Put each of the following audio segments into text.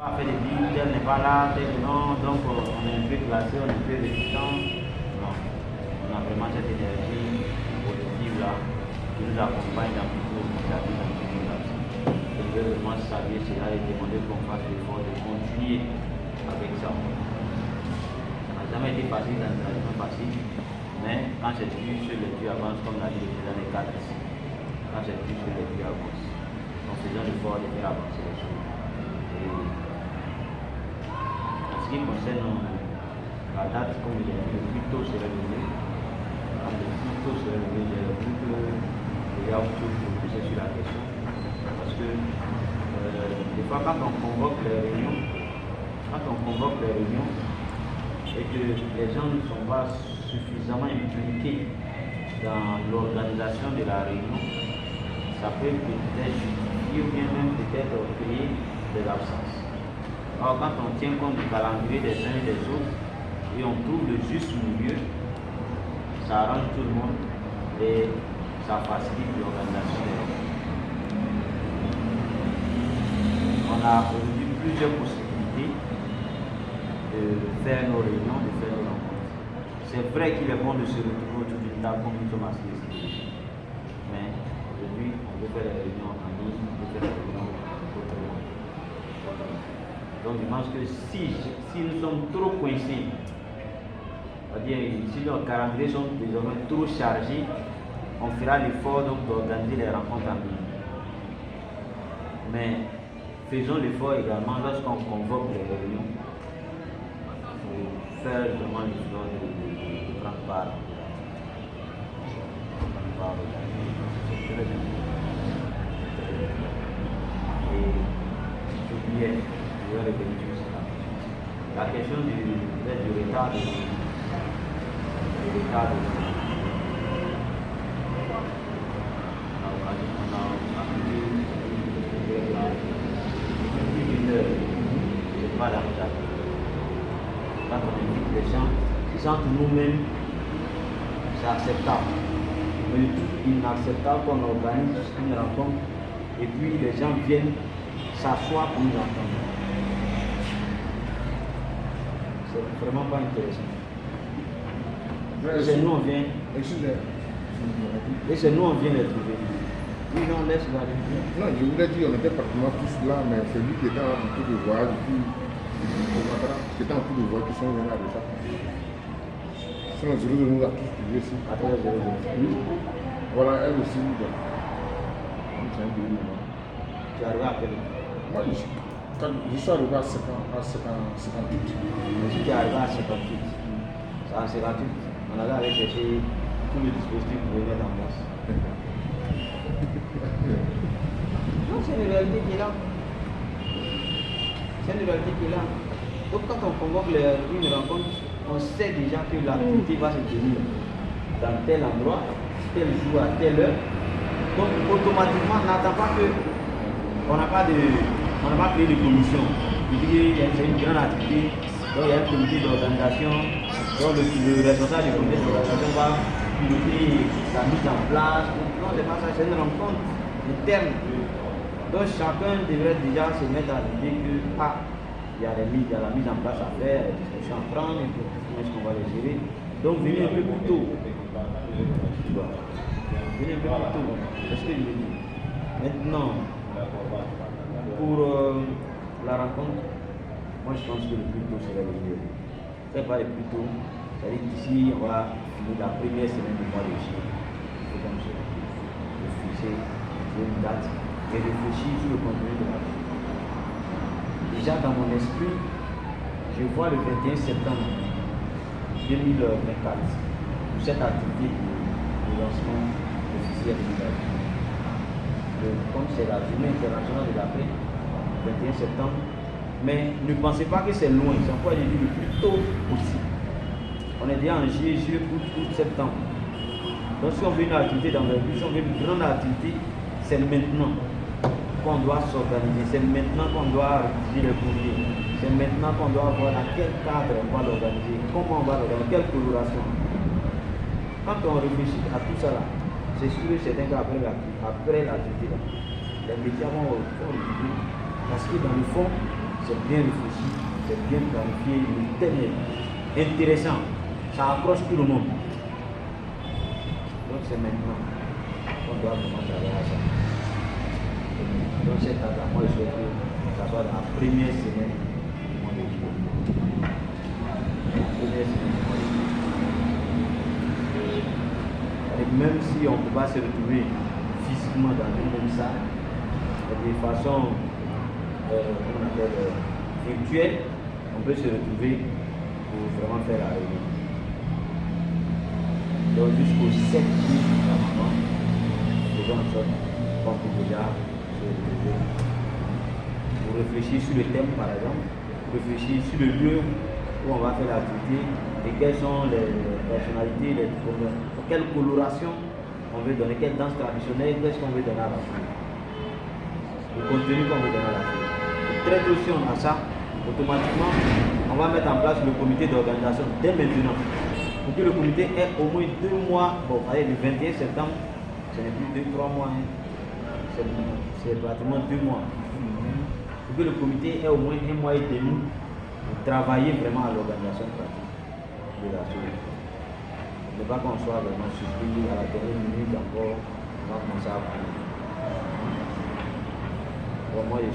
On fait des billes, tel n'est pas là, tel non, donc on est un peu classé, on est un peu résistant. Non, on a vraiment cette énergie positive là qui nous accompagne dans toute la vie dans toute la vie. Je veux vraiment saluer cela et demander qu'on fasse l'effort de continuer avec ça. Ça n'a jamais été facile dans la vie facile, mais quand c'est dur, sur les dieux avance comme l'a dit le président des cadres ici. Quand c'est dur, sur les dieux avance. Donc faisons l'effort de faire avancer les choses. En ce qui concerne la date, comme je l'ai dit, le plus tôt serait le mieux. Le plus tôt serait le mieux, j'ai vu que les gars ont toujours poussé sur la question. Parce que des fois, quand on convoque les réunions, et que les gens ne sont pas suffisamment impliqués dans l'organisation de la réunion, ça peut peut-être justifier ou bien même peut-être créer des absences. Alors quand on tient compte du calendrier des uns et des autres et on trouve le juste milieu, ça arrange tout le monde et ça facilite l'organisation des réunions. On a aujourd'hui plusieurs possibilités de faire nos réunions, de faire nos rencontres. C'est vrai qu'il est bon de se retrouver autour d'une table comme nous sommes assis ici. Mais aujourd'hui, on veut faire les réunions en ligne, on veut faire les réunions autrement. Donc je pense que si nous sommes trop coincés, c'est-à-dire si nos calendriers sont désormais trop chargés, on fera l'effort d'organiser les rencontres en ligne. Mais faisons l'effort également lorsqu'on convoque les réunions pour faire vraiment l'effort de prendre part. C'est très important. Et j'oubliais, je vais revenir sur ça. La question du retard pas la retard. Quand on invite les gens, c'est entre nous-mêmes, c'est acceptable. Mais le tout inacceptable qu'on organise une rencontre et puis les gens viennent s'asseoir pour nous entendre. C'est vraiment pas intéressant. Et c'est nous on vient. Et c'est nous on vient les trouver. Oui, non, laisse la réunion. Non, je voulais dire, on était pratiquement tous là, mais c'est lui qui était en cours de voyage, qui était en cours de voyage, qui sont venus à l'état. Sinon, je nous a tous trouvés ici. Après, oui. Voilà, elle aussi. C'est un peu lourd. Tu arrives à quelle heure? Moi, je suis arrivé à 58. Mais si tu arrives à 58, c'est à 58, on allait aller chercher tous les dispositifs pour les mettre en place. Non, c'est une réalité qui est là. C'est une réalité qui est là. Donc quand on convoque une rencontre, on sait déjà que l'activité va se tenir dans tel endroit, tel jour, à telle heure. Donc automatiquement, on n'attend pas que on n'a pas créé de commission. C'est une grande activité, donc il y a un comité d'organisation, donc le responsable du comité d'organisation va piloter la mise en place. Non, c'est pas ça, c'est une rencontre interne. Donc chacun devrait déjà se mettre à l'idée que il y a la mise en place à faire, les discussions à prendre, comment est-ce qu'on va les gérer. Donc venez un peu plus tôt. Venez un peu plus tôt. C'est ce que je veux dire. Maintenant, pour la rencontre, moi je pense que le plus tôt serait le mieux. Faites pas le plus tôt. C'est-à-dire qu'ici, on va finir la première semaine du mois de juillet. Il faut comme ça. Fixer une date et réfléchir sur le contenu de la vie. Déjà dans mon esprit, je vois le 21 septembre 2024 pour cette activité de lancement officiel de la vie. Comme c'est la journée internationale de la paix, 21 septembre, mais ne pensez pas que c'est loin, c'est encore le plus tôt possible. On est déjà en juillet, août, septembre. Donc si on veut une activité d'envergure, si on veut une grande activité, c'est maintenant qu'on doit s'organiser, c'est maintenant qu'on doit rédiger les courriers, c'est maintenant qu'on doit voir dans quel cadre on va l'organiser, comment on va l'organiser, quelle coloration. Quand on réfléchit à tout ça là, c'est sûr et certain qu'après l'activité, les médias vont regarder. Parce que dans le fond, c'est bien réfléchi, c'est bien planifié, le thème est intéressant, ça accroche tout le monde. Donc c'est maintenant qu'on doit vraiment travailler à ça. Donc cette année, moi je souhaite que ça soit la première semaine du mois de juillet. La première semaine du mois de juillet. Et même si on ne peut pas se retrouver physiquement dans une même salle, de façon virtuelle, on peut se retrouver pour vraiment faire la réunion. Donc jusqu'au 7 juillet, normalement, faisons en sorte qu'on peut déjà se retrouver pour réfléchir sur le thème par exemple, réfléchir sur le lieu où on va faire l'activité et quelles sont les personnalités, quelle coloration on veut donner, quelle danse traditionnelle, qu'est-ce qu'on veut donner à la foule, le contenu qu'on veut donner à la foule. Et très tôt si on a ça, automatiquement on va mettre en place le comité d'organisation dès maintenant. Pour que le comité ait au moins 2 mois, bon, allez, le 21 septembre, ce n'est plus 2-3 mois, hein. C'est pratiquement 2 mois. Pour que le comité ait au moins 1 mois et demi pour travailler vraiment à l'organisation pratique de la chose. Ne pas qu'on soit vraiment surpris à la dernière minute encore, on va commencer à prendre. Bon, moi, le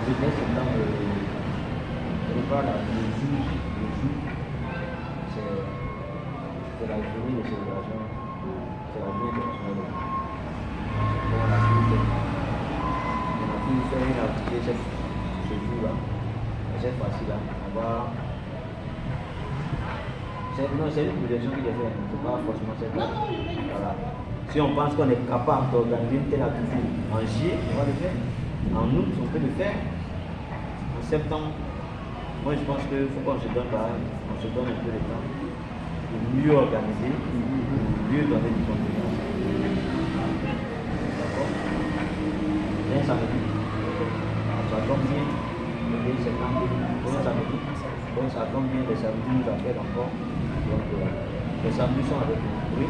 19 septembre, je ne parle pas le jour, c'est la journée de célébration, c'est la journée internationale. Bon, on a fini faire une activité ce jour-là, cette fois-ci-là, on va. Non, c'est une projection qui est faite, c'est pas forcément cette fois. Voilà. Si on pense qu'on est capable d'organiser une telle activité en juillet, on va le faire. En août, on peut le faire. En septembre, moi je pense qu'il faut qu'on se donne un peu de temps pour mieux organiser, pour mieux donner du contenu. D'accord? Bien samedi. Ça tombe bien. Le 2 septembre, bon samedi. Bon, ça tombe bien, les samedis nous appellent encore. Donc, les samedis sont avec nous. Oui.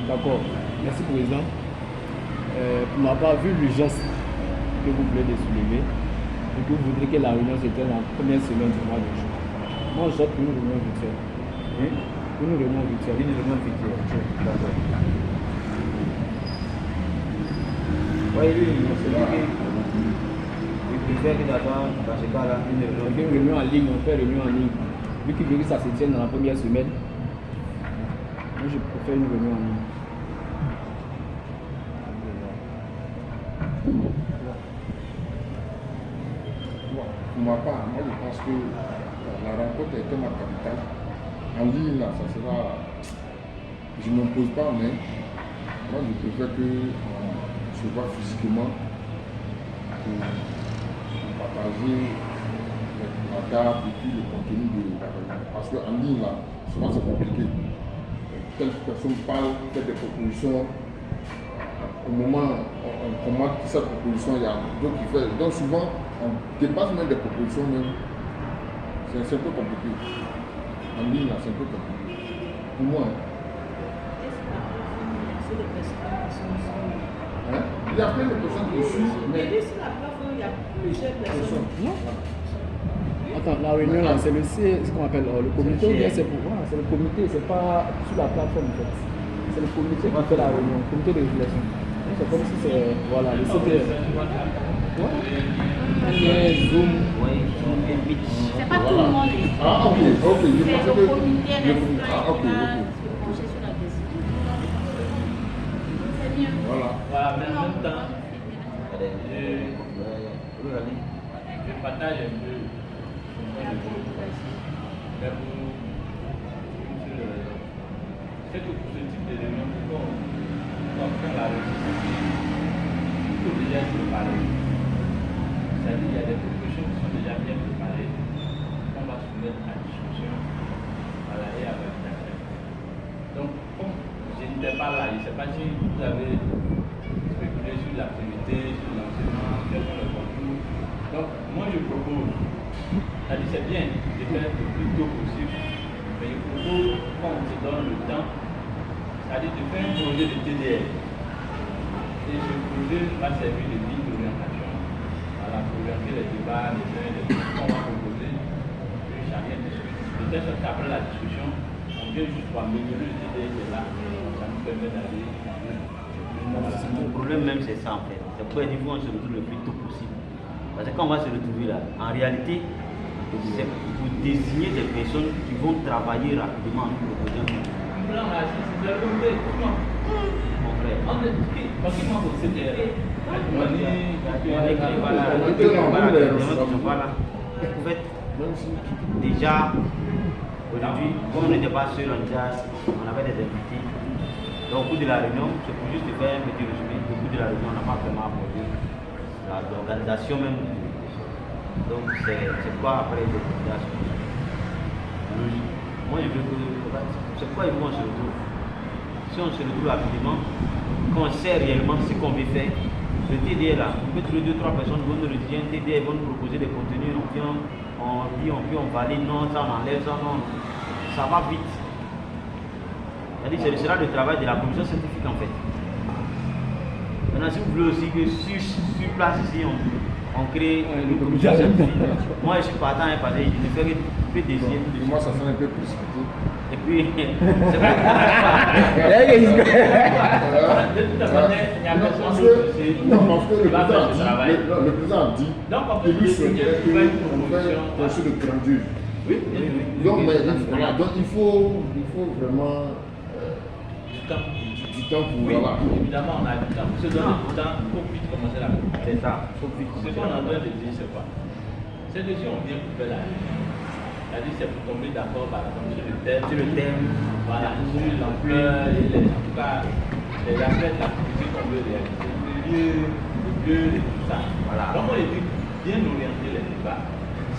D'accord. Merci, Président. Pour ma part, vu l'urgence que vous voulez de soulever, et que vous voudrez que la réunion se tienne en première semaine du mois de juin, moi je souhaite pour une réunion virtuelle. Oui. Pour une réunion virtuelle. Une réunion virtuelle. D'accord. Oui, c'est lui qui préfère que d'abord, dans ce cas-là, une réunion en ligne, on fait réunion en ligne. Vu qu'il veut que ça se tienne dans la première semaine, moi je préfère une réunion en ligne. Pour ma part, moi je pense que la rencontre est tellement capitale. En ligne, là, ça sera. Je ne m'impose pas, mais moi je préfère qu'on se voit physiquement pour partager la date et puis le contenu de la réunion. Parce qu'en ligne, là, souvent c'est compliqué. Telle personne parle, fait des propositions. Au moment où on commente cette proposition, il y a d'autres qui font. Donc souvent, on dépasse même des propositions même. C'est un peu compliqué. En ligne, là, c'est un peu compliqué. Pour moi. Hein? Il y a plein de personnes qui suivent, mais. Il y a plusieurs personnes. Non. Attends, la réunion là, c'est ce qu'on appelle le comité ou bien c'est pour moi, c'est le comité, c'est pas sur la plateforme en fait. C'est le comité qui fait la réunion, le comité de régulation. C'est comme si c'est, voilà, le CPR. Ouais. Zoom. C'est pas tout le monde. Ah, ok, je pensais C'est que. le comité Ah, ok. sur la décision. C'est bien. Voilà. Voilà, mais en même temps, Je partage un peu son point de vue. Mais c'est que pour ce type de réunion, quand on fait la réunion, il faut déjà se préparer. C'est-à-dire qu'il y a des propositions qui sont déjà bien préparées, qu'on va soumettre à discussion à la et à validation. Donc, comme je n'étais pas là, je ne sais pas si vous avez spéculé sur l'activité, sur l'enseignement, quels sont les contours. Donc, moi je propose, c'est-à-dire c'est bien de faire le plus tôt possible, mais je propose qu'on se donne le temps, c'est-à-dire de faire un projet de TDR. Et ce projet va servir de ligne d'orientation telle sorte qu'après la discussion, on vient juste pour améliorer le TDR qui est là. Ça nous permet d'aller. Le problème même c'est ça en fait. C'est pourquoi il faut qu'on se retrouve le plus tôt possible. Parce que quand on va se retrouver là, en réalité, c'est pour désigner des personnes qui vont travailler rapidement en nous proposant. Là, on a assis, c'est la volonté. Mon frère. Parce que moi, c'est des. En fait, déjà, aujourd'hui, comme on n'était pas seul en jazz, on avait des invités. Donc, au bout de la réunion, c'est pour juste faire un petit résumé. Au bout de la réunion, on n'a pas vraiment abordé l'organisation même. Donc, c'est quoi après les organisations? Moi, je veux que. C'est pourquoi il faut qu'on se retrouve. Si on se retrouve rapidement, qu'on sait réellement ce qu'on veut faire, le TDR là, on peut trouver 2-3 personnes vont nous le dire, TDR vont nous proposer des contenus, on dit, on valide, non, ça on enlève, ça non. Ça va vite. C'est-à-dire ce sera le travail de la commission scientifique en fait. Maintenant, si vous voulez aussi que sur place ici, on crée une commission scientifique. Moi, je suis partant parce que je ne fais que désigner tout de suite. Moi, ça sent un peu plus. Et puis, c'est vrai. Parce que le président a dit que lui souhaitait qu'on fait un chose de grandeur. Donc, il faut vraiment du temps pour. Oui, Voilà. évidemment, on a du temps. Se donner du temps, il faut vite commencer la communauté. C'est ça, faut vite. Ce qu'on est en train de dire, c'est quoi? C'est que si on vient pour faire la c'est-à-dire c'est pour tomber d'accord par exemple sur le thème, voilà, sur l'ampleur, en tout cas, les aspects de l'activité qu'on veut réaliser, le lieu et tout ça. Voilà. Donc on est dit bien orienter les débats.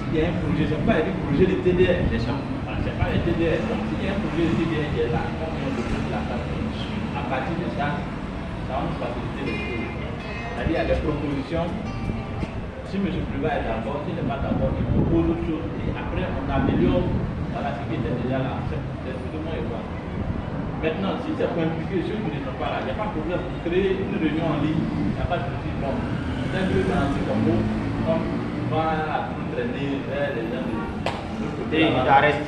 S'il y a un projet, c'est pas le projet de TDR, c'est pas le TDR. Donc s'il y a un projet de TDR qui est là, comme on le fait la table, à partir de ça, ça va nous faciliter les choses. C'est-à-dire il y a des propositions. Si M. Privat est d'accord, s'il n'est pas d'accord, il propose autre chose. Et après, on améliore voilà, ce qui était déjà là. C'est plus ou moins égale. Maintenant, si c'est pour impliquer ceux qui ne sont pas là, il n'y a pas de problème pour créer une réunion en ligne. Il n'y a pas de souci. Bon, c'est un peu comme vous, comme on va tout traîner vers les gens de l'autre côté. Et il arrête.